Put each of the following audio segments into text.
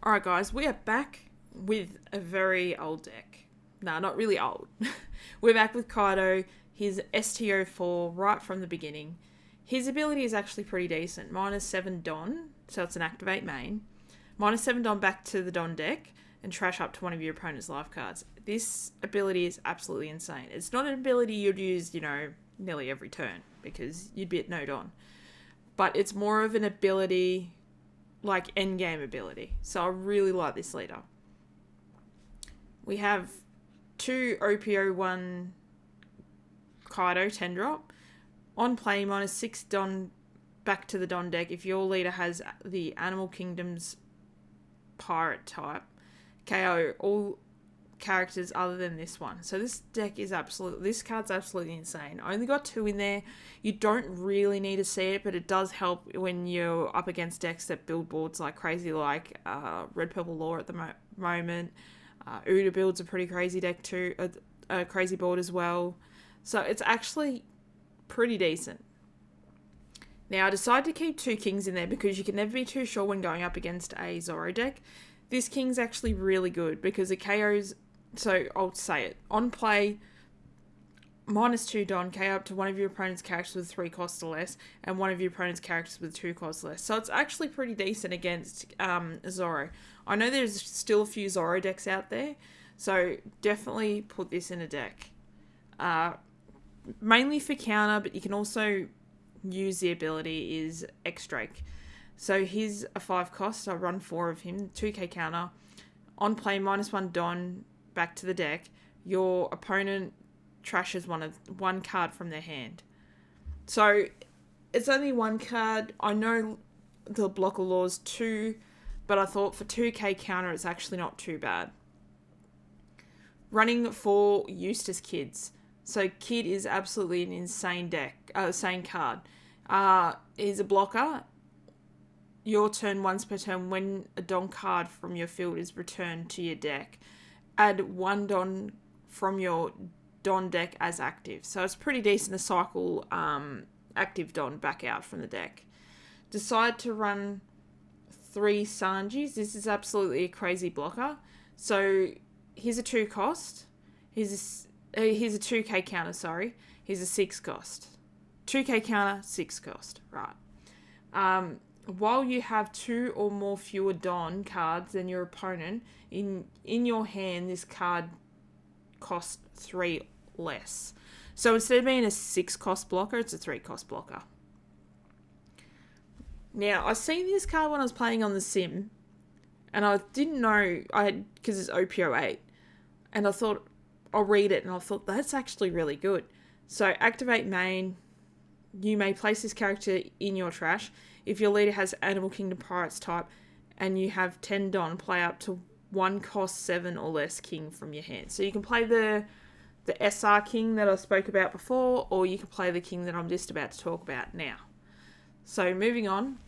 Alright guys, we are back with a very old deck. Nah, not really old. We're back with Kaido, his STO4 right from the beginning. His ability is actually pretty decent. -7 Don, so it's an activate main. -7 Don back to the Don deck and trash up to one of your opponent's life cards. This ability is absolutely insane. It's not an ability you'd use, nearly every turn because you'd be at no Don. But it's more of an ability like endgame ability. So I really like this leader. We have 2 OP01 Kaido 10 drop. On play, -6 Don back to the Don deck. If your leader has the Animal Kingdom's pirate type, KO all characters other than this one. So this card's absolutely insane. I only got 2 in there. You don't really need to see it, but it does help when you're up against decks that build boards like crazy, like Red Purple Law at the moment. Uda builds a pretty crazy deck too, a crazy board as well. So it's actually pretty decent. Now I decided to keep 2 kings in there because you can never be too sure when going up against a Zoro deck. This king's actually really good because it KOs. So I'll say it. On play, -2 Don, KO up to one of your opponent's characters with 3 costs or less, and one of your opponent's characters with 2 costs or less. So it's actually pretty decent against Zoro. I know there's still a few Zoro decks out there, so definitely put this in a deck. Mainly for counter, but you can also use the ability is X-Drake. So he's a 5 cost. I run 4 of him, 2k counter. On play, -1 Don back to the deck. Your opponent trashes one card from their hand. So it's only 1 card. I know the blocker law's 2, but I thought for 2k counter it's actually not too bad. Running 4 Eustace Kids. So Kid is absolutely an insane card. He's a blocker. Your turn, once per turn, when a Don card from your field is returned to your deck, add 1 Don from your Don deck as active. So it's pretty decent to cycle active Don back out from the deck. Decide to run 3 Sanjis. This is absolutely a crazy blocker. So here's a 2 cost. Here's a 2k counter, sorry. Here's a 6 cost. 2k counter, 6 cost. Right. While you have 2 or more fewer Don cards than your opponent, in your hand, this card costs 3 less. So instead of being a 6 cost blocker, it's a 3 cost blocker. Now, I seen this card when I was playing on the sim, and I didn't know, because it's OP08, and I thought, I'll read it, and I thought, that's actually really good. So activate main, you may place this character in your trash. If your leader has Animal Kingdom Pirates type and you have 10 Don, play up to 1 cost 7 or less king from your hand. So you can play the SR king that I spoke about before, or you can play the king that I'm just about to talk about now. So moving on.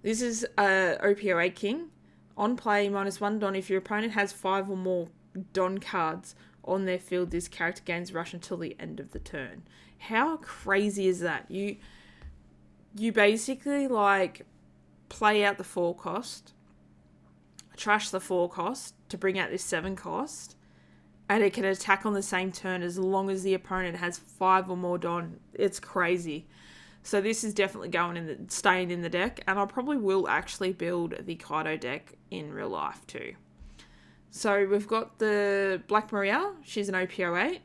This is a OP08 king. On play, -1 Don. If your opponent has 5 or more Don cards on their field, this character gains rush until the end of the turn. How crazy is that? You basically play out the 4 cost, trash the 4 cost to bring out this 7 cost, and it can attack on the same turn as long as the opponent has 5 or more Don. It's crazy. So this is definitely staying in the deck, and I probably will actually build the Kaido deck in real life too. So we've got the Black Maria. She's an OP08.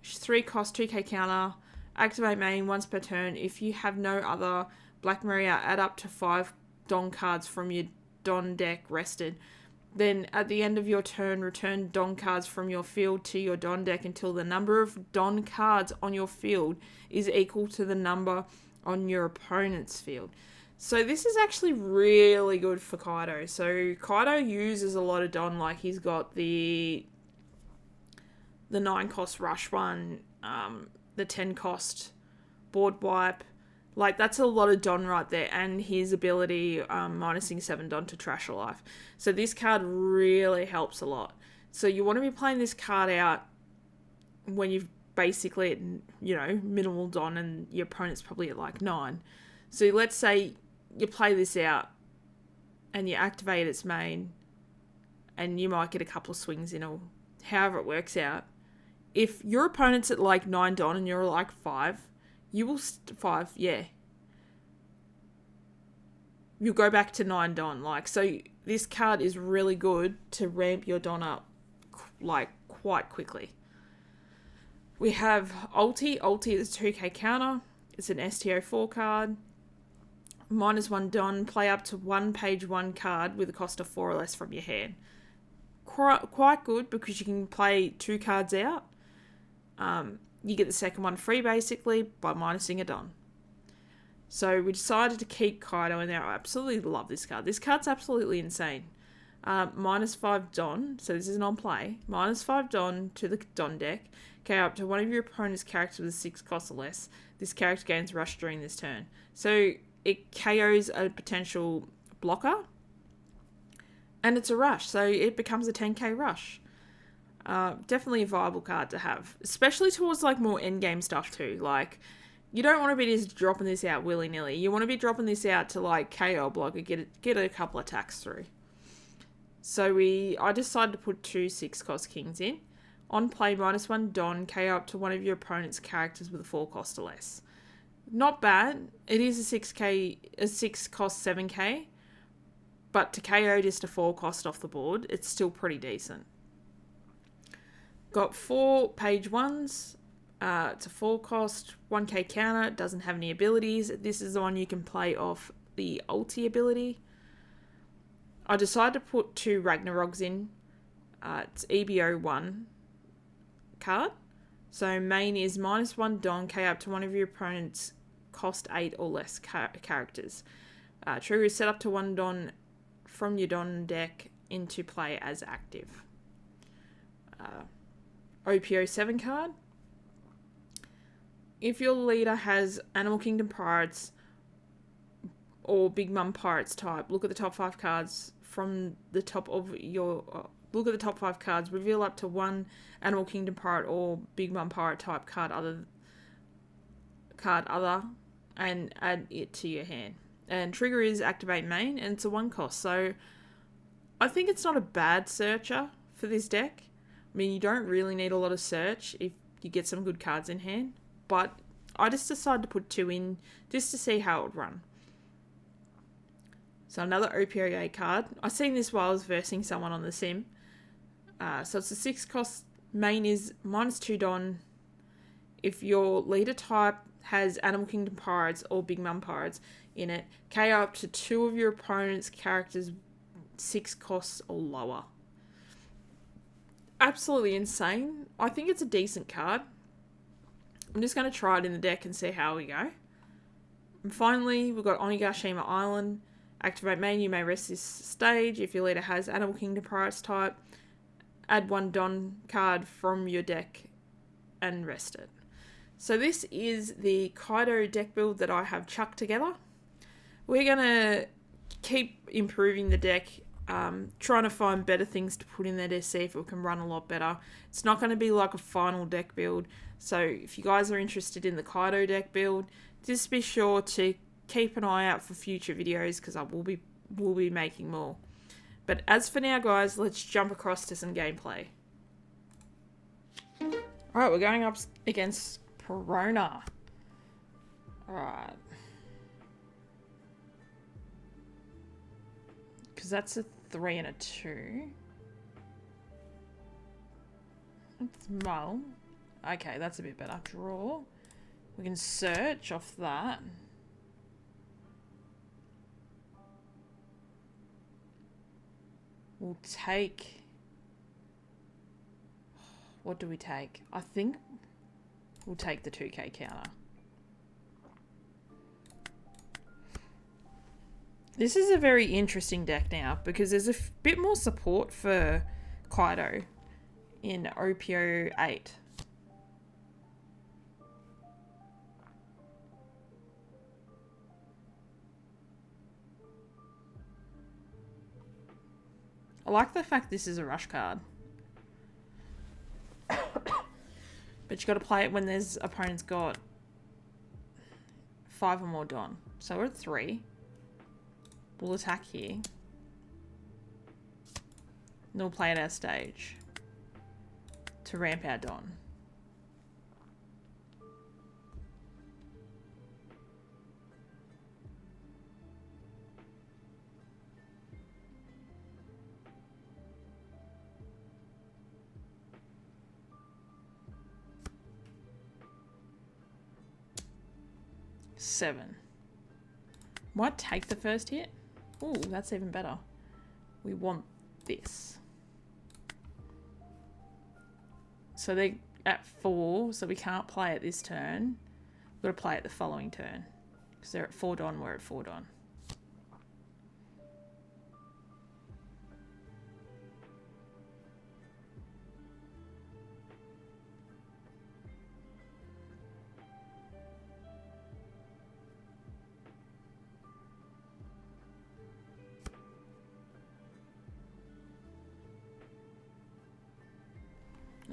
She's 3 cost, 2k counter. Activate main once per turn. If you have no other Black Maria, add up to 5 Don cards from your Don deck rested. Then at the end of your turn, return Don cards from your field to your Don deck until the number of Don cards on your field is equal to the number on your opponent's field. So this is actually really good for Kaido. So Kaido uses a lot of Don, like he's got the 9 cost rush one, the 10 cost board wipe. Like, that's a lot of Don right there, and his ability minusing 7 Don to trash a life. So this card really helps a lot. So you want to be playing this card out when you've basically at, minimal Don and your opponent's probably at 9. So let's say you play this out and you activate its main, and you might get a couple of swings in, or however it works out. If your opponent's at like 9 Don and you're like 5, you will 5, yeah. You'll go back to 9 Don. Like, so this card is really good to ramp your Don up like quite quickly. We have Ulti. Ulti is a 2k counter. It's an STO4 card. -1 Don. Play up to 1 page 1 card with a cost of 4 or less from your hand. Quite good because you can play 2 cards out. You get the second one free basically by minusing a Don. So we decided to keep Kaido in there. I absolutely love this card. This card's absolutely insane. -5 Don, so this isn't on play. -5 Don to the Don deck. KO up to one of your opponent's characters with a 6 cost or less. This character gains rush during this turn. So it KOs a potential blocker. And it's a rush, so it becomes a 10k rush. Definitely a viable card to have. Especially towards like more endgame stuff too. Like, you don't want to be just dropping this out willy-nilly. You want to be dropping this out to like KO a blocker, get a couple attacks through. So I decided to put 2 6 cost kings in. On play, -1 Don, KO up to one of your opponent's characters with a 4 cost or less. Not bad. It is a 6 cost 7k. But to KO just a 4 cost off the board, it's still pretty decent. Got 4 page 1s. It's a 4 cost, 1k counter. It doesn't have any abilities. This is the one you can play off the ulti ability. I decided to put 2 Ragnaroks in. It's EBO1 card. So main is -1 Don, KO up to one of your opponent's cost 8 or less characters. Trigger is set up to 1 Don from your Don deck into play as active. OP07 card. If your leader has Animal Kingdom Pirates or Big Mum Pirates type, look at the top 5 cards from the top of your... look at the top 5 cards. Reveal up to 1 Animal Kingdom Pirate or Big Mum Pirate type card other, and add it to your hand. And trigger is activate main, and it's a 1 cost. So I think it's not a bad searcher for this deck. I mean, you don't really need a lot of search if you get some good cards in hand. But I just decided to put 2 in just to see how it would run. So another OP08 card. I seen this while I was versing someone on the sim. So it's a 6 cost. Main is -2 Don. If your leader type has Animal Kingdom Pirates or Big Mum Pirates in it, KO up to 2 of your opponent's characters 6 costs or lower. Absolutely insane. I think it's a decent card. I'm just going to try it in the deck and see how we go. And finally, we've got Onigashima Island. Activate main, you may rest this stage. If your leader has Animal Kingdom Pirates type, add 1 Don card from your deck and rest it. So this is the Kaido deck build that I have chucked together. We're going to keep improving the deck, trying to find better things to put in there to see if it can run a lot better. It's not going to be like a final deck build. So if you guys are interested in the Kaido deck build, just be sure to keep an eye out for future videos because I will be making more. But as for now, guys, let's jump across to some gameplay. Alright, we're going up against Perona. Alright. Because that's a 3 and a 2. It's Mull. Okay, that's a bit better. Draw. We can search off that. We'll take... What do we take? I think we'll take the 2k counter. This is a very interesting deck now because there's a bit more support for Kaido in OP08. I like the fact this is a rush card. But you got to play it when there's opponents got 5 or more Don. So we're at 3. We'll attack here. And we'll play at our stage to ramp our Don. Seven. Might take the first hit. Ooh, that's even better. We want this. So they're at 4, so we can't play it this turn. We've got to play it the following turn. Because they're at 4 Don, we're at 4 Don.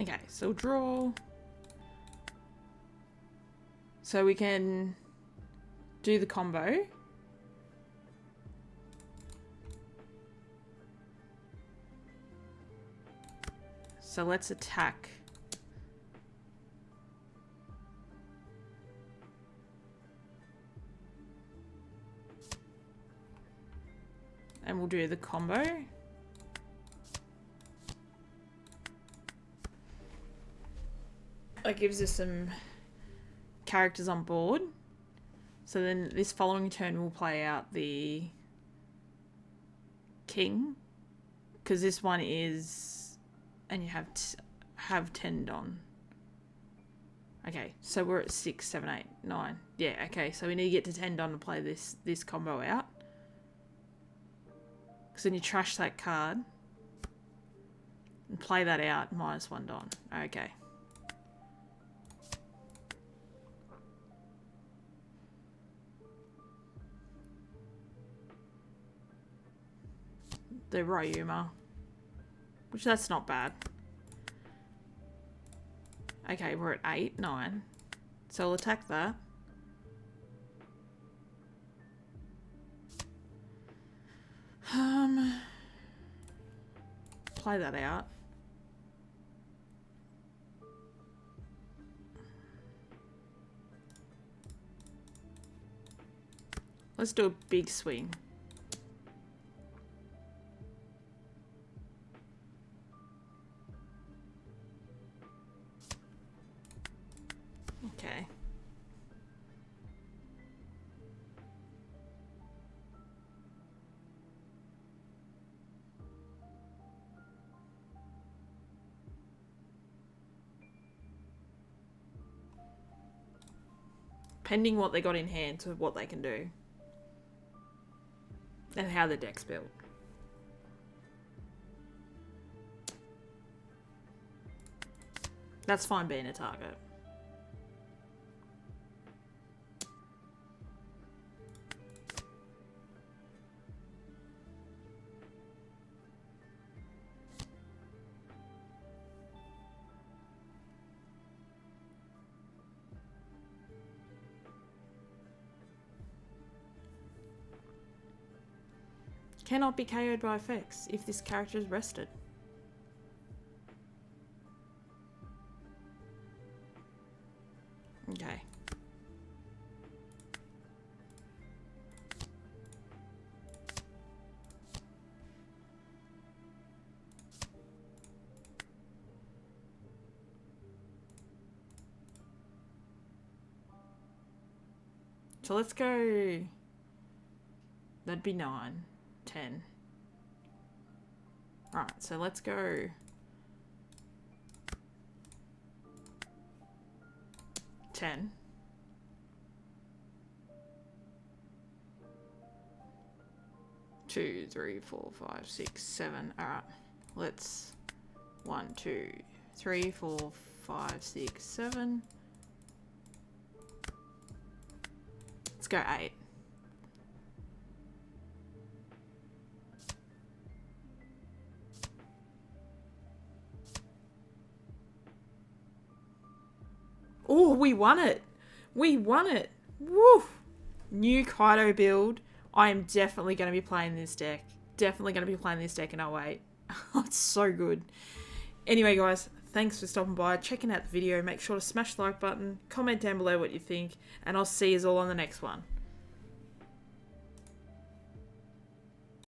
Okay, so draw. So we can do the combo. So let's attack. And we'll do the combo. That gives us some characters on board. So then this following turn we'll play out the king. Because this one is... And you have 10 Don. Okay, so we're at 6, 7, 8, 9. Yeah, okay, so we need to get to 10 Don to play this combo out. Because then you trash that card. And play that out, -1 Don. Okay. The Ryuma. Which that's not bad. Okay, we're at 8, 9. So we'll attack that. Play that out. Let's do a big swing. Okay. Pending what they got in hand to what they can do. And how the deck's built. That's fine being a target. Cannot be KO'd by effects if this character is rested. Okay. So let's go. That'd be 9. 10. Alright, so let's go 10. Two, 3, 4, 5, 6, 7. Alright. Let's 1, 2, 3, 4, 5, 6, 7. Let's go 8. Oh, we won it. We won it. Woo! New Kaido build. I am definitely going to be playing this deck. Definitely going to be playing this deck in 08. It's so good. Anyway, guys, thanks for stopping by, checking out the video. Make sure to smash the like button, comment down below what you think, and I'll see you all on the next one.